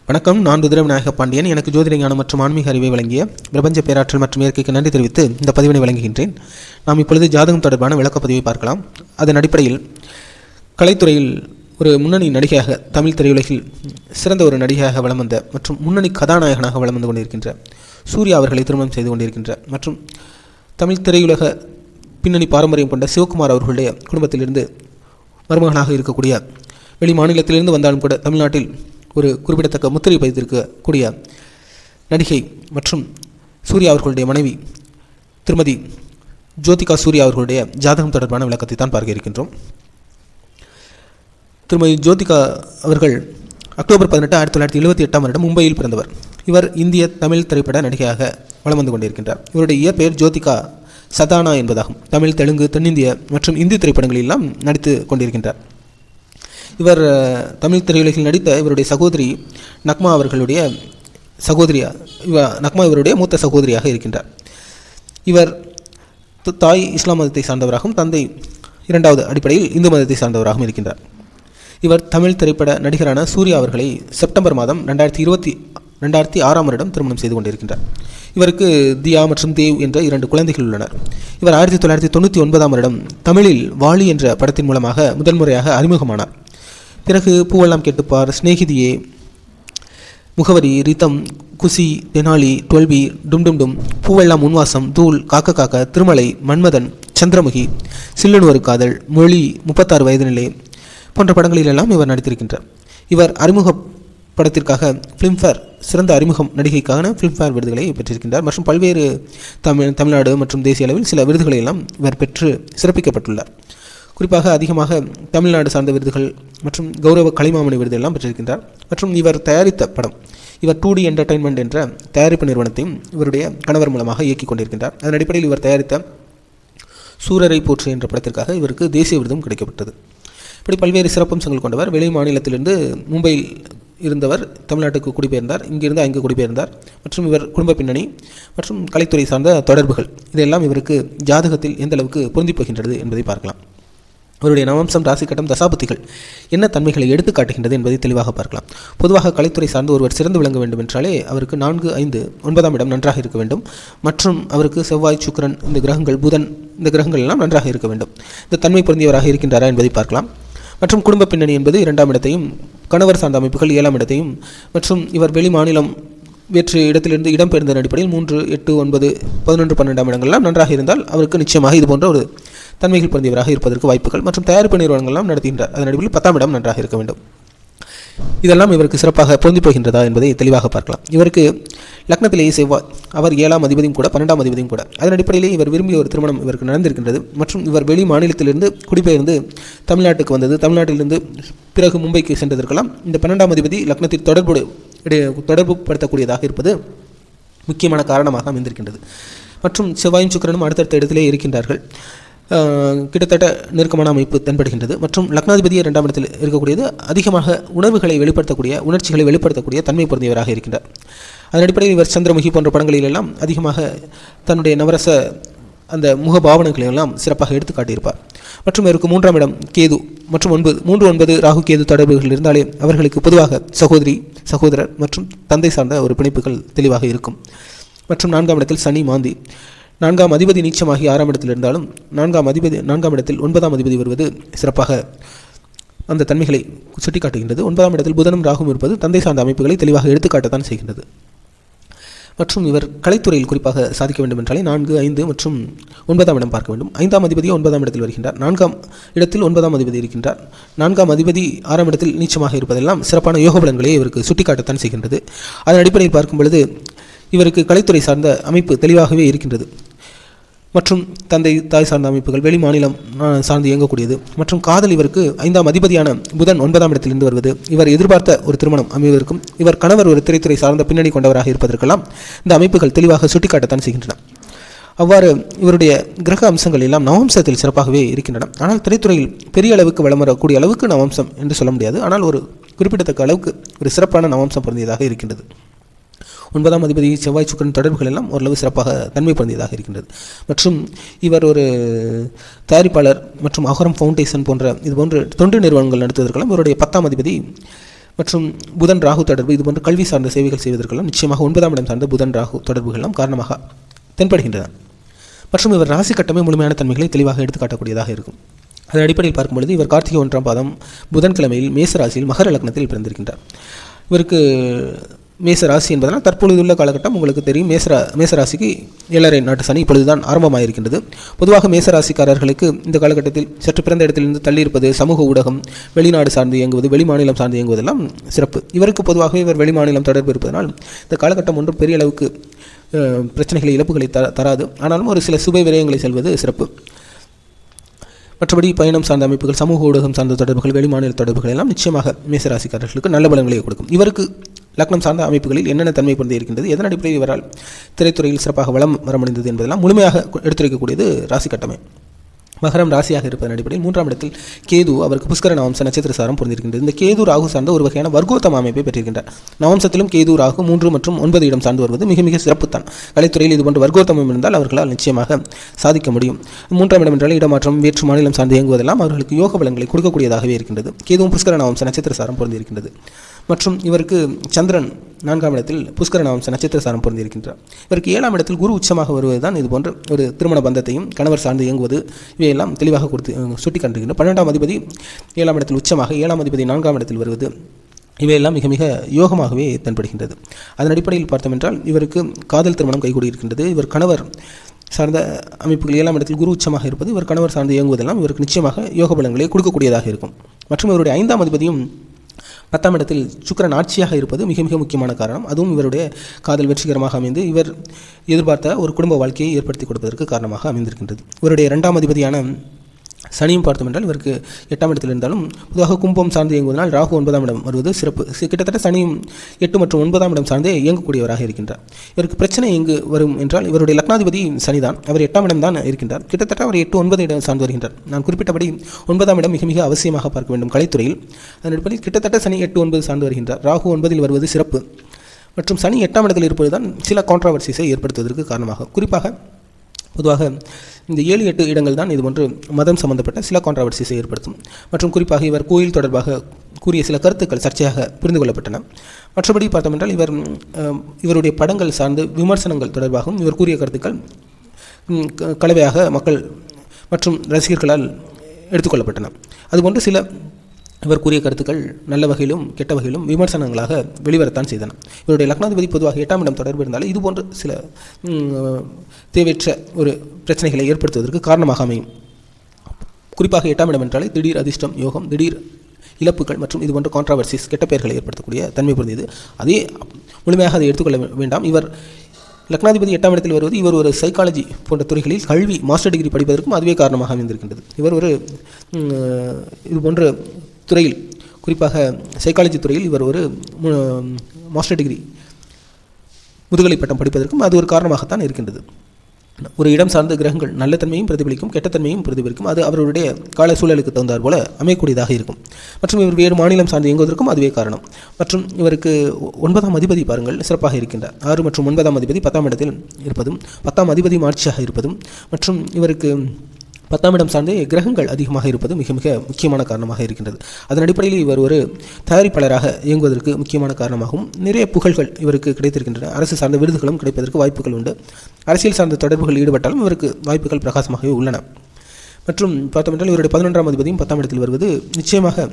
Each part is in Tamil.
வணக்கம். நான் ருத்ர விநாயக பாண்டியன். எனக்கு ஜோதிட ஞானம் மற்றும் ஆன்மீக அறிவை வழங்கிய பிரபஞ்ச பேராற்றல் மற்றும் இயற்கைக்கு நன்றி தெரிவித்து இந்த பதிவினை வழங்குகின்றேன். நாம் இப்பொழுது ஜாதகம் தொடர்பான விளக்கப்பதிவை பார்க்கலாம். அதன் அடிப்படையில் கலைத்துறையில் ஒரு முன்னணி நடிகையாக, தமிழ் திரையுலகில் சிறந்த ஒரு நடிகையாக வலம் வந்த மற்றும் முன்னணி கதாநாயகனாக வலம் வந்து கொண்டிருக்கின்ற சூர்யா அவர்களை திருமணம் செய்து கொண்டிருக்கின்ற மற்றும் தமிழ் திரையுலக பின்னணி பாரம்பரியம் கொண்ட சிவகுமார் அவர்களுடைய குடும்பத்திலிருந்து மருமகனாக இருக்கக்கூடிய வெளி மாநிலத்திலிருந்து வந்தாலும் கூட தமிழ்நாட்டில் ஒரு குறிப்பிடத்தக்க முத்திரை பதித்திருக்கக்கூடிய நடிகை மற்றும் சூர்யா அவர்களுடைய மனைவி திருமதி ஜோதிகா சூர்யா அவர்களுடைய ஜாதகம் தொடர்பான விளக்கத்தை தான் பார்க்க இருக்கின்றோம். திருமதி ஜோதிகா அவர்கள் அக்டோபர் 18, 1978 மும்பையில் பிறந்தவர். இவர் இந்திய தமிழ் திரைப்பட நடிகையாக வலம் வந்து கொண்டிருக்கின்றார். இவருடைய இயற்பெயர் ஜோதிகா சதானா என்பதாகும். தமிழ், தெலுங்கு, தென்னிந்திய மற்றும் இந்தி திரைப்படங்களெல்லாம் நடித்து கொண்டிருக்கின்றார். இவர் தமிழ் திரையுலகில் நடித்த இவருடைய சகோதரி நக்மா அவர்களுடைய நக்மா இவருடைய மூத்த சகோதரியாக இருக்கின்றார். இவர் தாய் இஸ்லாம் மதத்தை சார்ந்தவராகவும் தந்தை இரண்டாவது அடிப்படையில் இந்து மதத்தை சார்ந்தவராகவும் இருக்கின்றார். இவர் தமிழ் திரைப்பட நடிகரான சூர்யா அவர்களை செப்டம்பர் மாதம் 2006 திருமணம் செய்து கொண்டிருக்கின்றார். இவருக்கு தியா மற்றும் தேவ் என்ற 2 குழந்தைகள் உள்ளனர். இவர் 1999 தமிழில் வாலி என்ற படத்தின் மூலமாக முதல் முறையாக அறிமுகமானார். பிறகு பூவெல்லாம் கேட்டுப்பார், ஸ்நேகிதியே, முகவரி, ரிதம், குசி, தெனாலி, 12B, டும், பூவெல்லாம் முன்வாசம், தூள், காக்க காக்க, திருமலை, மன்மதன், சந்திரமுகி, சில்லுனு ஒரு காதல், மொழி, 36 வயது நிலை போன்ற படங்களிலெல்லாம் இவர் நடித்திருக்கின்றார். இவர் அறிமுக படத்திற்காக ஃபிலிம்ஃபேர் சிறந்த அறிமுகம் நடிகைக்கான ஃபிலிம்ஃபேர் விருதுகளை பெற்றிருக்கின்றார் மற்றும் பல்வேறு தமிழ்நாடு மற்றும் தேசிய அளவில் சில விருதுகளை எல்லாம் இவர் பெற்று சிறப்பிக்கப்பட்டுள்ளார். குறிப்பாக அதிகமாக தமிழ்நாடு சார்ந்த விருதுகள் மற்றும் கௌரவ கலைமாமணி விருது எல்லாம் பெற்றிருக்கின்றார். மற்றும் இவர் தயாரித்த படம், இவர் 2D என்டர்டைன்மெண்ட் என்ற தயாரிப்பு நிறுவனத்தையும் இவருடைய கணவர் மூலமாக இயக்கிக் கொண்டிருக்கின்றார். அதன் அடிப்படையில் இவர் தயாரித்த சூரரை போற்று என்ற படத்திற்காக இவருக்கு தேசிய விருதும் கிடைக்கப்பட்டது. இப்படி பல்வேறு சிறப்பம்சங்கள் கொண்டவர். வெளி மாநிலத்திலிருந்து மும்பையில் இருந்தவர் தமிழ்நாட்டுக்கு குடிபெயர்ந்தார். இங்கிருந்து அங்கு குடிபெயர்ந்தார். மற்றும் இவர் குடும்ப பின்னணி மற்றும் கலைத்துறை சார்ந்த தொடர்புகள் இதெல்லாம் இவருக்கு ஜாதகத்தில் எந்த அளவுக்கு பொருந்தி போகின்றது என்பதை பார்க்கலாம். அவருடைய நவம்சம், ராசிக்கட்டம், தசாபுத்திகள் என்ன தன்மைகளை எடுத்து காட்டுகின்றது என்பதை தெளிவாக பார்க்கலாம். பொதுவாக கலைத்துறை சார்ந்து ஒருவர் சிறந்து விளங்க வேண்டும் என்றாலே அவருக்கு 4, 5, 9ஆம் இடம் நன்றாக இருக்க வேண்டும். மற்றும் அவருக்கு செவ்வாய், சுக்கிரன், இந்த கிரகங்கள், புதன், இந்த கிரகங்கள் எல்லாம் நன்றாக இருக்க வேண்டும். இந்த தன்மை பொருந்தியவராக இருக்கின்றாரா என்பதை பார்க்கலாம். மற்றும் குடும்ப பின்னணி என்பது 2ஆம் இடத்தையும், கணவர் சார்ந்த அமைப்புகள் 7ஆம் இடத்தையும், மற்றும் இவர் வெளி மாநிலம் வேற்று இடத்திலிருந்து இடம்பெயர்ந்த அடிப்படையில் 3, 8, 9, 11, 12ஆம் இடங்கள்லாம் நன்றாக இருந்தால் அவருக்கு நிச்சயமாக இது போன்ற ஒரு தன்மைகள் பொருந்தியவராக இருப்பதற்கு வாய்ப்புகள். மற்றும் தயாரிப்பு நிறுவனங்கள்லாம் நடத்துகின்றார். அதன் அடிப்படையில் 10ஆம் இடம் நன்றாக இருக்க வேண்டும். இதெல்லாம் இவருக்கு சிறப்பாக பொருந்தி போகின்றதா என்பதை தெளிவாக பார்க்கலாம். இவருக்கு லக்னத்திலேயே செவ்வாய், அவர் 7ஆம் அதிபதியும் கூட, 12ஆம் அதிபதியும் கூட. அதன் அடிப்படையிலே இவர் விரும்பிய ஒரு திருமணம் இவருக்கு நடந்திருக்கின்றது. மற்றும் இவர் வெளி மாநிலத்திலிருந்து குடிபெயர்ந்து தமிழ்நாட்டுக்கு வந்தது, தமிழ்நாட்டிலிருந்து பிறகு மும்பைக்கு சென்றதற்கெல்லாம் இந்த 12ஆம் அதிபதி லக்னத்தில் தொடர்பு படுத்தக்கூடியதாக இருப்பது முக்கியமான காரணமாக அமைந்திருக்கின்றது. மற்றும் செவ்வாயும் சுக்கிரனும் அடுத்தடுத்த இடத்திலே இருக்கின்றார்கள். கிட்டத்தட்ட நெருக்கமான அமைப்பு தென்படுகின்றது. மற்றும் லக்னாதிபதியை 2ஆம் இடத்தில் இருக்கக்கூடியது அதிகமாக உணர்ச்சிகளை வெளிப்படுத்தக்கூடிய தன்மை பொருந்தியவராக இருக்கின்றார். அதன் அடிப்படையில் இவர் சந்திரமுகி போன்ற படங்களிலெல்லாம் அதிகமாக தன்னுடைய நவரச அந்த முக பாவனைகளை எல்லாம் சிறப்பாக எடுத்து காட்டியிருப்பார். மற்றும் இவருக்கு 3ஆம் இடம் கேது மற்றும் 9 ராகு கேது தொடர்புகள் இருந்தாலே அவர்களுக்கு பொதுவாக சகோதரி, சகோதரர் மற்றும் தந்தை சார்ந்த ஒரு பிணைப்புகள் தெளிவாக இருக்கும். மற்றும் 4ஆம் இடத்தில் சனி, மாந்தி, 4ஆம் அதிபதி நீச்சமாகி 6ஆம் இடத்தில் இருந்தாலும் 4ஆம் இடத்தில் 9ஆம் அதிபதி வருவது சிறப்பாக அந்த தன்மைகளை சுட்டிக்காட்டுகின்றது. 9ஆம் இடத்தில் புதனும் ராகும் இருப்பது தந்தை சார்ந்த அமைப்புகளை தெளிவாக எடுத்துக்காட்டத்தான் செய்கின்றது. மற்றும் இவர் கலைத்துறையில் குறிப்பாக சாதிக்க வேண்டும் என்றாலே 4, 5 மற்றும் 9ஆம் இடம் பார்க்க வேண்டும். 5ஆம் அதிபதி 9ஆம் இடத்தில் வருகின்றார். 4ஆம் இடத்தில் 9ஆம் அதிபதி இருக்கின்றார். 4ஆம் அதிபதி 6ஆம் இடத்தில் நீச்சமாக இருப்பதெல்லாம் சிறப்பான யோக பலன்களை இவருக்கு சுட்டிக்காட்டத்தான் செய்கின்றது. அதன் அடிப்படையில் பார்க்கும் பொழுது இவருக்கு கலைத்துறை சார்ந்த அமைப்பு தெளிவாகவே இருக்கின்றது. மற்றும் தாய் சார்ந்த அமைப்புகள், வெளி மாநிலம் சார்ந்து இயங்கக்கூடியது. மற்றும் காதல் இவருக்கு 5ஆம் அதிபதியான புதன் 9ஆம் இடத்திலிருந்து வருவது இவர் எதிர்பார்த்த ஒரு திருமணம் அமைவதற்கும், இவர் கணவர் ஒரு திரைத்துறை சார்ந்த பின்னணி கொண்டவராக இருப்பதற்கெல்லாம் இந்த அமைப்புகள் தெளிவாக சுட்டிக்காட்டத்தான் செய்கின்றன. அவ்வாறு இவருடைய கிரக அம்சங்கள் எல்லாம் நவம்சத்தில் சிறப்பாகவே இருக்கின்றன. ஆனால் திரைத்துறையில் பெரிய அளவுக்கு வளம் வரக்கூடிய அளவுக்கு நவம்சம் என்று சொல்ல முடியாது. ஆனால் ஒரு குறிப்பிடத்தக்க அளவுக்கு ஒரு சிறப்பான நவம்சம் பொருந்தியதாக இருக்கின்றது. 9ஆம் அதிபதி செவ்வாய் சுக்கிரன் தொடர்புகள் எல்லாம் ஓரளவு சிறப்பாக தன்மை பொருந்தியதாக இருக்கின்றது. மற்றும் இவர் ஒரு தயாரிப்பாளர் மற்றும் அகரம் ஃபவுண்டேஷன் போன்ற இது போன்ற தொண்டு நிறுவனங்கள் நடத்துவதற்கெல்லாம் இவருடைய 10ஆம் அதிபதி மற்றும் புதன் ராகு தொடர்பு, இது போன்ற கல்வி சார்ந்த சேவைகள் செய்வதற்கெல்லாம் நிச்சயமாக 9ஆம் இடம் சார்ந்த புதன் ராகு தொடர்புகள்லாம் காரணமாக தென்படுகின்றன. மற்றும் இவர் ராசி கட்டமே முழுமையான தன்மைகளை தெளிவாக எடுத்துக்காட்டக்கூடியதாக இருக்கும். அதன் அடிப்படையில் பார்க்கும்பொழுது இவர் கார்த்திகை 1ஆம் பாதம் புதன்கிழமையில் மேசராசியில் மகர லக்னத்தில் பிறந்திருக்கின்றார். இவருக்கு மேசராசி என்பதனால் தற்பொழுதுள்ள காலகட்டம் உங்களுக்கு தெரியும். மேசராசிக்கு 7.5 நாட்டு சனி இப்பொழுதுதான் ஆரம்பமாயிருக்கின்றது. பொதுவாக மேசராசிக்காரர்களுக்கு இந்த காலகட்டத்தில் சற்று பிறந்த இடத்திலிருந்து தள்ளியிருப்பது, சமூக ஊடகம், வெளிநாடு சார்ந்து இயங்குவது, வெளிமாநிலம் சார்ந்து இயங்குவதெல்லாம் சிறப்பு. இவருக்கு பொதுவாகவே இவர் வெளிமாநிலம் தொடர்பு இருப்பதனால் இந்த காலகட்டம் ஒன்றும் பெரிய அளவுக்கு பிரச்சனைகளை, இழப்புகளை தராது. ஆனாலும் ஒரு சில சுப விரயங்களை செல்வது சிறப்பு. மற்றபடி பயணம் சார்ந்த அமைப்புகள், சமூக ஊடகம் சார்ந்த தொடர்புகள், வெளிமாநில தொடர்புகள் எல்லாம் நிச்சயமாக மேசராசிக்காரர்களுக்கு நல்ல பலன்களை கொடுக்கும். இவருக்கு லக்னம் சார்ந்த அமைப்புகளில் என்னென்ன தன்மை பொருந்தி இருக்கின்றது, எதன் அடிப்படையில் இவரால் திரைத்துறையில் சிறப்பாக வளம் வர முடிந்தது என்பதெல்லாம் முழுமையாக எடுத்துரைக்கக்கூடியது ராசி கட்டமே. மகரம் ராசியாக இருப்பதன் அடிப்படையில் 3ஆம் இடத்தில் கேது அவருக்கு புஷ்கர நவம்ச நட்சத்திர சாரம் பொருந்திருக்கின்றது. இந்த கேது ராகு சார்ந்த ஒரு வகையான வர்க்கோத்தம அமைப்பை பெற்றிருக்கின்றார். நவம்சத்திலும் கேது ராகு 3 மற்றும் 9 இடம் சார்ந்து வருவது மிக மிக சிறப்புத்தான். கலைத்துறையில் இதுபோன்ற வர்க்கோத்தமம் இருந்தால் அவர்களால் நிச்சயமாக சாதிக்க முடியும். 3ஆம் இடம் என்றால் இடமாற்றம், வேற்று மாநிலம் சார்ந்து இயங்குவதெல்லாம் அவர்களுக்கு யோக பலன்களை கொடுக்கக்கூடியதாகவே இருக்கின்றது. கேதுவும் புஷ்கர நவம்ச நட்சத்திர சாரம் பொருந்திருக்கின்றது. மற்றும் இவருக்கு சந்திரன் 4ஆம் இடத்தில் புஷ்கர நவம்ச நட்சத்திர சாரம் பொருந்திருக்கின்றார். இவருக்கு 7ஆம் இடத்தில் குரு உச்சமாக வருவதுதான் இது போன்ற ஒரு திருமண பந்தத்தையும் கணவர் சார்ந்து இயங்குவது இவையெல்லாம் தெளிவாக சுட்டி காட்டுகின்றன. 12ஆம் அதிபதி 7ஆம் இடத்தில் உச்சமாக, 7ஆம் அதிபதி 4ஆம் இடத்தில் வருவது இவையெல்லாம் மிக மிக யோகமாகவே தென்படுகின்றது. அதன் அடிப்படையில் பார்த்தோம் என்றால் இவருக்கு காதல் திருமணம் கைகூடியிருக்கின்றது. இவர் கணவர் சார்ந்த அமைப்புகள் 7ஆம் இடத்தில் குரு உச்சமாக இருப்பது இவர் கணவர் சார்ந்து இயங்குவதெல்லாம் இவருக்கு நிச்சயமாக யோக பலன்களை கொடுக்கக்கூடியதாக இருக்கும். மற்றும் இவருடைய 5ஆம் அதிபதியும் 10ஆம் இடத்தில் சுக்கிரன் ஆட்சியாக இருப்பது மிக மிக முக்கியமான காரணம். அதுவும் இவருடைய காதல் வெற்றிகரமாக அமைந்து இவர் எதிர்பார்த்த ஒரு குடும்ப வாழ்க்கையை ஏற்படுத்தி கொடுப்பதற்கு காரணமாக அமைந்திருக்கின்றது. இவருடைய 2ஆம் அதிபதியான சனியும் பார்த்தோம் என்றால் இவருக்கு 8ஆம் இடத்தில் இருந்தாலும் பொதுவாக கும்பம் சார்ந்து இயங்குவதனால் ராகு 9ஆம் இடம் வருவது சிறப்பு. கிட்டத்தட்ட சனியும் 8 மற்றும் 9ஆம் இடம் சார்ந்தே இயங்கக்கூடியவராக இருக்கின்றார். இவருக்கு பிரச்சனை எங்கு வரும் என்றால் இவருடைய லக்னாதிபதி சனிதான். அவர் 8ஆம் இடம் தான் இருக்கின்றார். கிட்டத்தட்ட அவர் 8, 9 இடம் சார்ந்து வருகின்றார். நான் குறிப்பிட்டபடி 9ஆம் இடம் மிக மிக அவசியமாக பார்க்க வேண்டும் கலைத்துறையில். அதன் அடிப்படையில் கிட்டத்தட்ட சனி 8, 9 சார்ந்து வருகின்றார். ராகு 9இல் வருவது சிறப்பு. மற்றும் சனி 8ஆம் இடத்தில் இருப்பதுதான் சில கான்ட்ராவர்சிஸை ஏற்படுத்துவதற்கு காரணமாக. குறிப்பாக பொதுவாக இந்த 7, 8 இடங்கள் தான் இதுபோன்று மதம் சம்பந்தப்பட்ட சில கான்ட்ராவர்சிஸை ஏற்படுத்தும். மற்றும் குறிப்பாக இவர் கோயில் தொடர்பாக கூறிய சில கருத்துக்கள் சர்ச்சையாக புரிந்து கொள்ளப்பட்டன. மற்றபடி பார்த்தோம் என்றால் இவருடைய படங்கள் சார்ந்து விமர்சனங்கள் தொடர்பாகவும் இவர் கூறிய கருத்துக்கள் கலவையாக மக்கள் மற்றும் ரசிகர்களால் எடுத்துக்கொள்ளப்பட்டன. அதுபோன்று சில இவர் கூறிய கருத்துக்கள் நல்ல வகையிலும் கெட்ட வகையிலும் விமர்சனங்களாக வெளிவரத்தான் செய்தன. இவருடைய லக்னாதிபதி பொதுவாக 8ஆம் இடம் தொடர்பு இருந்தாலும் இதுபோன்று சில தேவையற்ற ஒரு பிரச்சனைகளை ஏற்படுத்துவதற்கு காரணமாக அமையும். குறிப்பாக 8ஆம் இடம் என்றாலே திடீர் அதிர்ஷ்டம், யோகம், திடீர் இழப்புகள் மற்றும் இதுபோன்ற கான்ட்ராவர்சிஸ், கெட்ட பெயர்களை ஏற்படுத்தக்கூடிய தன்மை பொருந்தியது. அதே முழுமையாக அதை எடுத்துக்கொள்ள வேண்டாம். இவர் லக்னாதிபதி 8ஆம் இடத்தில் வருவது இவர் ஒரு சைக்காலஜி போன்ற துறைகளில் கல்வி மாஸ்டர் டிகிரி படிப்பதற்கும் அதுவே காரணமாக அமைந்திருக்கின்றது. இவர் ஒரு இதுபோன்ற துறையில், குறிப்பாக சைக்காலஜி துறையில் இவர் ஒரு மாஸ்டர் டிகிரி முதுகலை பட்டம் படிப்பதற்கும் அது ஒரு காரணமாகத்தான் இருக்கின்றது. ஒரு இடம் சார்ந்த கிரகங்கள் நல்ல தன்மையும் பிரதிபலிக்கும், கெட்டத்தன்மையும் பிரதிபலிக்கும். அது அவருடைய கால சூழலுக்கு தகுந்தார் போல அமையக்கூடியதாக இருக்கும். மற்றும் இவர் வேறு மாநிலம் சார்ந்து இயங்குவதற்கும் அதுவே காரணம். மற்றும் இவருக்கு 9ஆம் அதிபதி பாருங்கள் சிறப்பாக இருக்கின்றார். 6 மற்றும் 9ஆம் அதிபதி 10ஆம் இடத்தில் இருப்பதும் 10ஆம் அதிபதி ஆட்சியாக இருப்பதும் மற்றும் இவருக்கு 10ஆம் இடம் சார்ந்தே கிரகங்கள் அதிகமாக இருப்பது மிக மிக முக்கியமான காரணமாக இருக்கின்றது. அதன் அடிப்படையில் இவர் ஒரு தயாரிப்பாளராக இயங்குவதற்கு முக்கியமான காரணமாகவும் நிறைய புகழ்கள் இவருக்கு கிடைத்திருக்கின்றன. அரசு சார்ந்த விருதுகளும் கிடைப்பதற்கு வாய்ப்புகள் உண்டு. அரசியல் சார்ந்த தொடர்புகள் ஈடுபட்டாலும் இவருக்கு வாய்ப்புகள் பிரகாசமாகவே உள்ளன. மற்றும் பார்த்தோம் என்றால் இவருடைய 11ஆம் அதிபதியும் 10ஆம் இடத்தில் வருவது நிச்சயமாக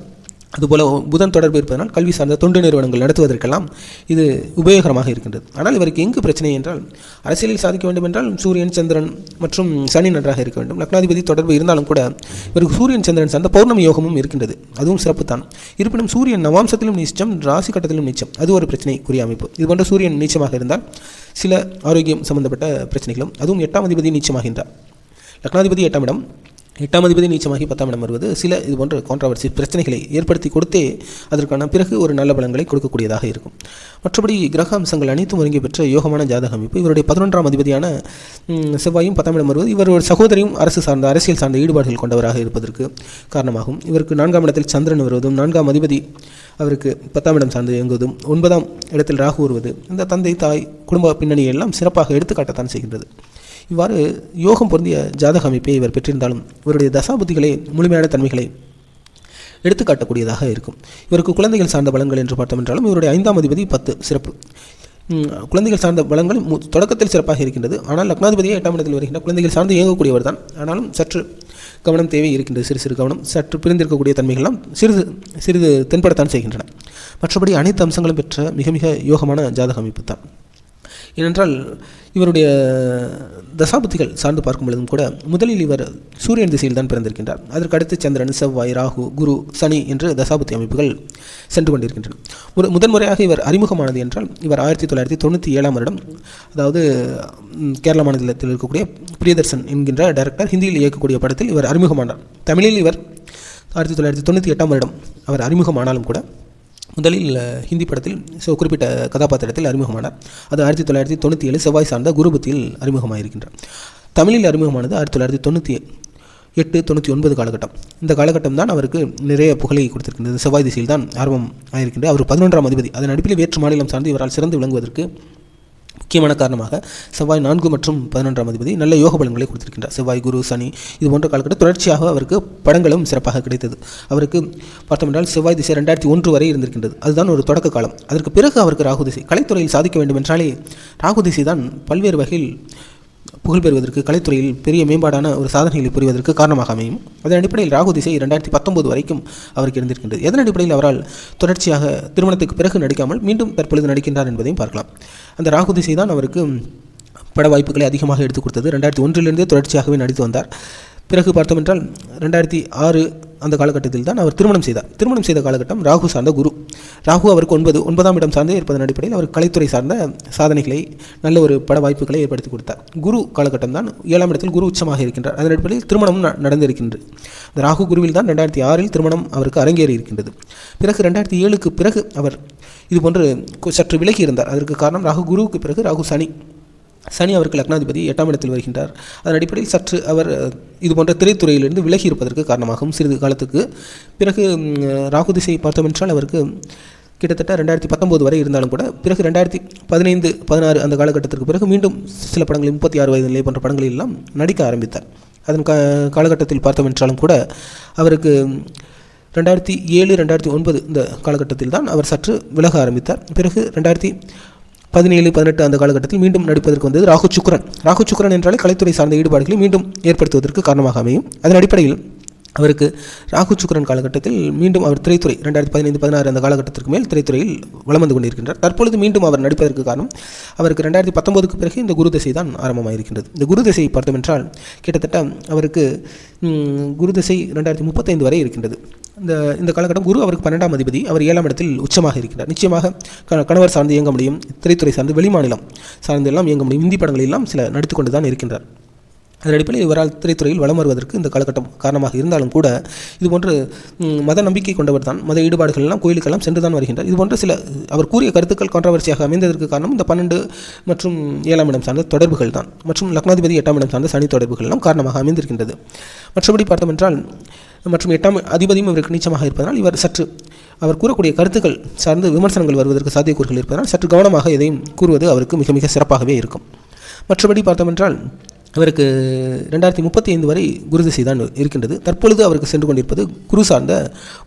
அதுபோல புதன் தொடர்பு இருப்பதனால் கல்வி சார்ந்த தொண்டு நிறுவனங்கள் நடத்துவதற்கெல்லாம் இது உபயோகரமாக இருக்கின்றது. ஆனால் இவருக்கு எங்கு பிரச்சனை என்றால் அரசியலில் சாதிக்க வேண்டும் என்றால் சூரியன், சந்திரன் மற்றும் சனி நன்றாக இருக்க வேண்டும். லக்னாதிபதி தொடர்பு இருந்தாலும் கூட இவருக்கு சூரியன், சந்திரன் சார்ந்த பௌர்ணமி யோகமும் இருக்கின்றது. அதுவும் சிறப்பு தான். இருப்பினும் சூரியன் நவாம்சத்திலும் நீச்சம், ராசி கட்டத்திலும் நீச்சம். அது ஒரு பிரச்சனைக்குரிய அமைப்பு. இதுபோன்ற சூரியன் நீச்சமாக இருந்தால் சில ஆரோக்கியம் சம்பந்தப்பட்ட பிரச்சனைகளும், அதுவும் 8ஆம் அதிபதி நீச்சமாகின்றார். லக்னாதிபதி 8ஆம் இடம், 8ஆம் அதிபதி நீச்சமாகி 10ஆம் இடம் வருவது சில இது போன்ற கான்ட்ராவர்சி பிரச்சனைகளை ஏற்படுத்தி கொடுத்தே அதற்கான பிறகு ஒரு நல்ல பலன்களை கொடுக்கக்கூடியதாக இருக்கும். மற்றபடி கிரக அம்சங்கள் அனைத்தும் ஒருங்கி பெற்ற யோகமான ஜாதக அமைப்பு. இவருடைய 11ஆம் அதிபதியான செவ்வாயும் 10ஆம் இடம் வருவது இவர் ஒரு சகோதரியும் அரசு சார்ந்த அரசியல் சார்ந்த ஈடுபாடுகள் கொண்டவராக இருப்பதற்கு காரணமாகும். இவருக்கு 4ஆம் இடத்தில் சந்திரன் வருவதும் 4ஆம் அதிபதி அவருக்கு 10ஆம் இடம் சார்ந்து இயங்குவதும் 9ஆம் இடத்தில் ராகு வருவது இந்த தந்தை, தாய், குடும்ப பின்னணியை எல்லாம் சிறப்பாக எடுத்துக்காட்டத்தான் செய்கின்றது. இவ்வாறு யோகம் பொருந்திய ஜாதக அமைப்பை இவர் பெற்றிருந்தாலும் இவருடைய தசாபுத்திகளை முழுமையான தன்மைகளை எடுத்துக்காட்டக்கூடியதாக இருக்கும். இவருக்கு குழந்தைகள் சார்ந்த பலன்கள் என்று பார்த்தோம் என்றாலும் இவருடைய 5ஆம் அதிபதி 10 சிறப்பு. குழந்தைகள் சார்ந்த பலன்கள் தொடக்கத்தில் சிறப்பாக இருக்கின்றது. ஆனால் லக்னாதிபதியே 8ஆம் இடத்தில் வருகின்ற குழந்தைகள் சார்ந்து இயங்கக்கூடியவர் தான். ஆனாலும் சற்று கவனம் தேவை இருக்கின்றது. சிறு சிறு கவனம், சற்று பிரிந்திருக்கக்கூடிய தன்மைகள்லாம் சிறிது தென்படத்தான் செய்கின்றன. மற்றபடி அனைத்து அம்சங்களும் பெற்ற மிக மிக யோகமான ஜாதக அமைப்பு தான். ஏனென்றால் இவருடைய தசாபுத்திகள் சார்ந்து பார்க்கும் பொழுதும் கூட முதலில் இவர் சூரியன் திசையில் தான் பிறந்திருக்கின்றார். அதற்கு அடுத்து சந்திரன், செவ்வாய், ராகு, குரு, சனி என்று தசாபுத்தி அமைப்புகள் சென்று கொண்டிருக்கின்றன. முதன்முறையாக இவர் அறிமுகமானது என்றால் இவர் 1997ஆம் வருடம், அதாவது கேரள மாநிலத்தில் இருக்கக்கூடிய பிரியதர்சன் என்கின்ற டைரக்டர் ஹிந்தியில் இயக்கக்கூடிய படத்தில் இவர் அறிமுகமானார். தமிழில் இவர் 1998ஆம் வருடம் அவர் அறிமுகமானாலும் கூட முதலில் ஹிந்தி படத்தில் குறிப்பிட்ட கதாபாத்திரத்தில் அறிமுகமானார். அது 1997 செவ்வாய் சார்ந்த குருபுத்தியில் அறிமுகமாயிருக்கின்றார். தமிழில் அறிமுகமானது 1998-99 காலகட்டம். இந்த காலகட்டம் தான் அவருக்கு நிறைய புகழை கொடுத்திருக்கின்றது. செவ்வாய் திசையில் தான் ஆரம்பம் ஆயிருக்கின்றது. அவர் 11ஆம் அதிபதி. அதன் அடிப்படையில் வேற்று மாநிலம் சார்ந்து இவரால் சிறந்து விளங்குவதற்கு முக்கியமான காரணமாக செவ்வாய் 4 மற்றும் 11ஆம் அதிபதி நல்ல யோக பலன்களை கொடுத்திருக்கின்றார். செவ்வாய், குரு, சனி இது போன்ற காலகட்டம் தொடர்ச்சியாக அவருக்கு படங்களும் சிறப்பாக கிடைத்தது. அவருக்கு பார்த்தோம் என்றால் செவ்வாய் திசை 2001 வரை இருந்திருக்கின்றது. அதுதான் ஒரு தொடக்க காலம். அதற்கு பிறகு அவருக்கு ராகு திசை. கலைத்துறையில் சாதிக்க வேண்டும் என்றாலே ராகு திசை தான் பல்வேறு வகையில் புகழ் பெறுவதற்கு, கலைத்துறையில் பெரிய மேம்பாடான ஒரு சாதனைகளை புரிவதற்கு காரணமாக அமையும். அதன் அடிப்படையில் ராகு திசை 2019 வரைக்கும் அவருக்கு இருந்திருக்கின்றது. எதன் அடிப்படையில் அவரால் தொடர்ச்சியாக திருமணத்துக்கு பிறகு நடிக்காமல் மீண்டும் தற்பொழுது நடிக்கின்றார் என்பதையும் பார்க்கலாம். அந்த ராகு திசை தான் அவருக்கு பட வாய்ப்புகளை அதிகமாக எடுத்துக் கொடுத்தது. 2001 தொடர்ச்சியாகவே நடித்து வந்தார். பிறகு பார்த்தோம் என்றால் 2006 அந்த காலகட்டத்தில் தான் அவர் திருமணம் செய்தார். திருமணம் செய்த காலகட்டம் ராகு சார்ந்த குரு. ராகு அவருக்கு 9ஆம் இடம் சார்ந்தே இருப்பதன் அடிப்படையில் அவர் கலைத்துறை சார்ந்த சாதனைகளை, நல்ல ஒரு பட வாய்ப்புகளை ஏற்படுத்தி கொடுத்தார். குரு காலகட்டம் தான் 7ஆம் இடத்தில் குரு உச்சமாக இருக்கின்றார். அதன் அடிப்படையில் திருமணமும் நடந்திருக்கின்றது. இந்த ராகு குருவில் தான் 2006 திருமணம் அவருக்கு அரங்கேறி இருக்கின்றது. பிறகு 2007 பிறகு அவர் இதுபோன்று சற்று விலகி இருந்தார். அதற்கு காரணம் ராகு குருவுக்கு பிறகு ராகு சனி அவருக்கு லக்னாதிபதி 8ஆம் இடத்தில் வருகின்றார். அதன் அடிப்படையில் சற்று அவர் இதுபோன்ற திரைத்துறையிலிருந்து விலகி இருப்பதற்கு காரணமாகவும் சிறிது காலத்துக்கு பிறகு ராகு திசை பார்த்தோம் என்றால் அவருக்கு கிட்டத்தட்ட 2019 வரை இருந்தாலும் கூட பிறகு 2015-16 அந்த காலகட்டத்திற்கு பிறகு மீண்டும் சில படங்களில் 36 வயது நிலை போன்ற படங்களில் எல்லாம் நடிக்க ஆரம்பித்தார். அதன் காலகட்டத்தில் பார்த்தோம் என்றாலும் கூட அவருக்கு 2007-2009 இந்த காலகட்டத்தில் தான் அவர் சற்று விலக ஆரம்பித்தார். பிறகு 2017-18 அந்த காலகட்டத்தில் மீண்டும் நடிப்பதற்கு வந்தது ராகு சுக்கிரன் என்றாலே கலைத்துறை சார்ந்த ஈடுபாடுகளை மீண்டும் ஏற்படுத்துவதற்கு காரணமாக அமையும். அதன் அடிப்படையில் அவருக்கு ராகு சுக்கிரன் காலகட்டத்தில் மீண்டும் அவர் திரைத்துறை 2015-16 அந்த காலகட்டத்திற்கு மேல் திரைத்துறையில் வலம் வந்து கொண்டிருக்கின்றார். தற்பொழுது மீண்டும் அவர் நடிப்பதற்கு காரணம் அவருக்கு 2019 பிறகு இந்த குரு திசை தான் ஆரம்பமாயிருக்கின்றது. இந்த குரு திசையை பார்த்தோம் என்றால் கிட்டத்தட்ட அவருக்கு குரு திசை 2035 வரை இருக்கின்றது. இந்த காலகட்டம் குரு அவருக்கு 12ஆம் அதிபதி. அவர் 7ஆம் இடத்தில் உச்சமாக இருக்கிறார். நிச்சயமாக கணவர் சார்ந்து இயங்க முடியும், திரைத்துறை சார்ந்து வெளிமாநிலம் சார்ந்து எல்லாம் இயங்க முடியும். இந்தி படங்களெல்லாம் சில நடித்து கொண்டு தான் இருக்கின்றார். அதன் அடிப்படையில் இவரால் திரைத்துறையில் வலம் வருவதற்கு இந்த காலகட்டம் காரணமாக இருந்தாலும் கூட இதுபோன்று மத நம்பிக்கை கொண்டவர் தான், மத ஈடுபாடுகள் எல்லாம் கோயிலுக்கெல்லாம் சென்று தான் வருகின்றார். இதுபோன்ற சில அவர் கூறிய கருத்துக்கள் கான்ட்ரவர்சியாக அமைந்ததற்கு காரணம் இந்த 12 மற்றும் 7ஆம் இடம் சார்ந்த தொடர்புகள் தான், மற்றும் லக்னாதிபதி 8ஆம் இடம் சார்ந்த சனி தொடர்புகள் எல்லாம் காரணமாக அமைந்திருக்கின்றது. மற்றபடி பார்த்தோம் என்றால் மற்றும் 8ஆம் அதிபதியும் இவருக்கு நீச்சமாக இருப்பதனால் இவர் சற்று அவர் கூறக்கூடிய கருத்துக்கள் சார்ந்து விமர்சனங்கள் வருவதற்கு சாத்தியக்கூறுகள் இருப்பதனால் சற்று கவனமாக எதையும் கூறுவது அவருக்கு மிக மிக சிறப்பாகவே இருக்கும். மற்றபடி பார்த்தோம் என்றால் அவருக்கு 2035 வரை குரு திசை தான் இருக்கின்றது. தற்பொழுது அவருக்கு சென்று கொண்டிருப்பது குரு சார்ந்த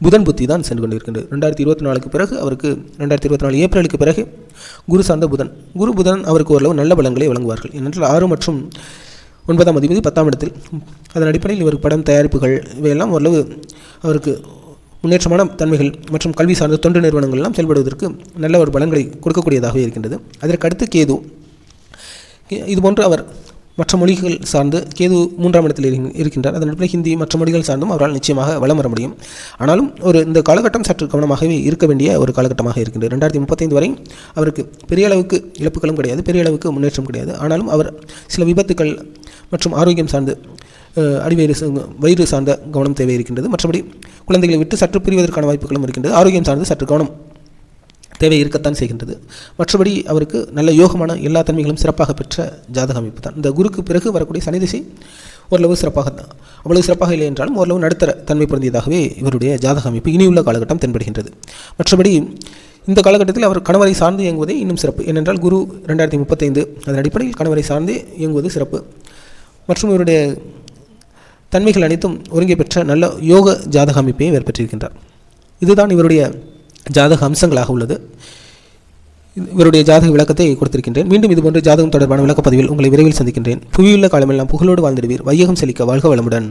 புதன் புத்தி தான் சென்று கொண்டிருக்கின்றது. 2024 பிறகு அவருக்கு 2024 ஏப்ரலுக்கு பிறகு குரு சார்ந்த புதன் அவருக்கு ஓரளவு நல்ல பலன்களை வழங்குவார்கள். ஏனென்றால் 6 மற்றும் 9ஆம் அதிபதி 10ஆம் இடத்தில். அதன் அடிப்படையில் இவருக்கு படம் தயாரிப்புகள் இவையெல்லாம் ஓரளவு அவருக்கு முன்னேற்றமான தன்மைகள் மற்றும் கல்வி சார்ந்த தொண்டு நிறுவனங்கள் எல்லாம் செயல்படுவதற்கு நல்ல ஒரு பலன்களை கொடுக்கக்கூடியதாக இருக்கின்றது. அதற்கடுத்து கேது. இதுபோன்று அவர் மற்ற மொழிகள் சார்ந்து கேது 3ஆம் இடத்தில் இருக்கின்றார். அதன் அடிப்படையில் ஹிந்தி மற்ற மொழிகள் சார்ந்தும் அவரால் நிச்சயமாக வலம் வர முடியும். ஆனாலும் இந்த காலகட்டம் சற்று கவனமாகவே இருக்க வேண்டிய ஒரு காலகட்டமாக இருக்கின்றது. 2035 வரை அவருக்கு பெரிய அளவுக்கு இழப்புகளும் கிடையாது, பெரிய அளவுக்கு முன்னேற்றம் கிடையாது. ஆனாலும் அவர் சில விபத்துக்கள் மற்றும் ஆரோக்கியம் சார்ந்து வயிறு சார்ந்த கவனம் தேவை இருக்கின்றது. மற்றபடி குழந்தைகளை விட்டு சற்று பிரிவதற்கான வாய்ப்புகளும் இருக்கின்றது. ஆரோக்கியம் சார்ந்து சற்று கவனம் தேவை இருக்கத்தான் செய்கின்றது. மற்றபடி அவருக்கு நல்ல யோகமான எல்லா தன்மைகளும் சிறப்பாக பெற்ற ஜாதக அமைப்பு தான். இந்த குருக்கு பிறகு வரக்கூடிய சனி திசை ஓரளவு சிறப்பாக தான், அவ்வளவு சிறப்பாக இல்லை என்றாலும் ஓரளவு நடுத்தர தன்மை பொருந்தியதாகவே இவருடைய ஜாதக அமைப்பு இனியுள்ள காலகட்டம் தென்படுகின்றது. மற்றபடி இந்த காலகட்டத்தில் அவர் கணவரை சார்ந்து இயங்குவதே இன்னும் சிறப்பு. ஏனென்றால் குரு 2035 அதன் அடிப்படையில் கணவரை சார்ந்தே இயங்குவது சிறப்பு. மற்றும் இவருடைய தன்மைகள் அனைத்தும் ஒருங்கே பெற்ற நல்ல யோக ஜாதக அமைப்பையும் இவர் பெற்றிருக்கின்றார். இதுதான் இவருடைய ஜாதக அம்சங்களாக உள்ளது. இவருடைய ஜாதக விளக்கத்தை கொடுத்திருக்கின்றேன். மீண்டும் இதுபோன்ற ஜாதகம் தொடர்பான விளக்கப்பதிவில் உங்களை விரைவில் சந்திக்கின்றேன். புவியுள்ள காலமெல்லாம் புகழோடு வாழ்ந்திடுவீர். வையகம் செழிக்க வாழ்க வளமுடன்.